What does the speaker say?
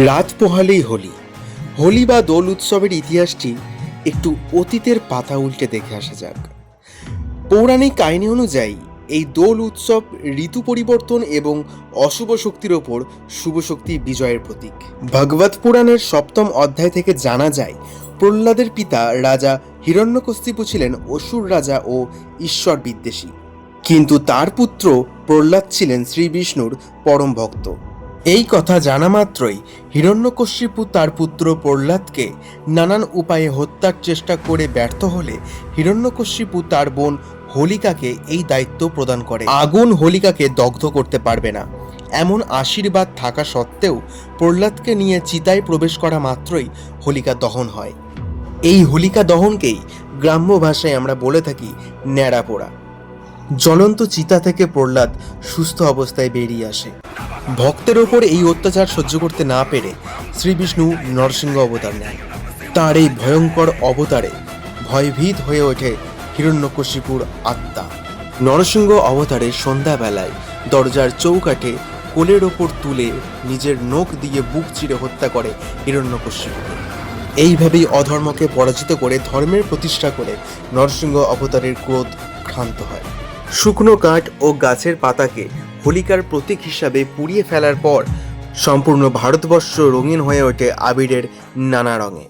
রাত পোহালেই হোলি। হোলি বা দোল উৎসবের ইতিহাসটি একটু অতীতের পাতা উল্টে দেখে আসা যাক। পৌরাণিক কাহিনী অনুযায়ী এই দোল উৎসব ঋতু পরিবর্তন এবং অশুভ শক্তির ওপর শুভ শক্তি বিজয়ের প্রতীক। ভগবত পুরাণের সপ্তম অধ্যায় থেকে জানা যায়, প্রহ্লাদের পিতা রাজা হিরণ্যকশিপু ছিলেন অসুর রাজা ও ঈশ্বর বিদ্বেষী, কিন্তু তার পুত্র প্রহ্লাদ ছিলেন শ্রী বিষ্ণুর পরম ভক্ত। এই কথা জানা মাত্রই হিরণ্যকশিপু তার পুত্র প্রহ্লাদকে নানান উপায়ে হত্যার চেষ্টা করে ব্যর্থ হলে হিরণ্যকশিপু তার বোন হোলিকাকে এই দায়িত্ব প্রদান করে। আগুন হোলিকাকে দগ্ধ করতে পারবে না এমন আশীর্বাদ থাকা সত্ত্বেও প্রহ্লাদকে নিয়ে চিতায় প্রবেশ করা মাত্রই হোলিকা দহন হয়। এই হোলিকা দহনকেই গ্রাম্য ভাষায় আমরা বলে থাকি ন্যাড়া পোড়া। জ্বলন্ত চিতা থেকে প্রহ্লাদ সুস্থ অবস্থায় বেরিয়ে আসে। ভক্তের ওপর এই অত্যাচার সহ্য করতে না পেরে শ্রী বিষ্ণু নরসিংহ অবতার নেন। তার এই ভয়ঙ্কর অবতারে ভয়ভীত হয়ে ওঠে হিরণ্যকশিপুর আত্মা। নরসিংহ অবতারে সন্ধ্যাবেলায় দরজার চৌকাঠে কোলের ওপর তুলে নিজের নখ দিয়ে বুক চিরে হত্যা করে হিরণ্যকশিপুকে। এইভাবেই অধর্মকে পরাজিত করে ধর্মের প্রতিষ্ঠা করে নরসিংহ অবতারের ক্রোধ ক্ষান্ত হয়। শুকনো কাঠ ও গাছের পাতাকে হোলিকার প্রতীক হিসাবে পুড়িয়ে ফেলার পর সম্পূর্ণ ভারতবর্ষ রঙিন হয়ে ওঠে আবিরের নানা রঙে।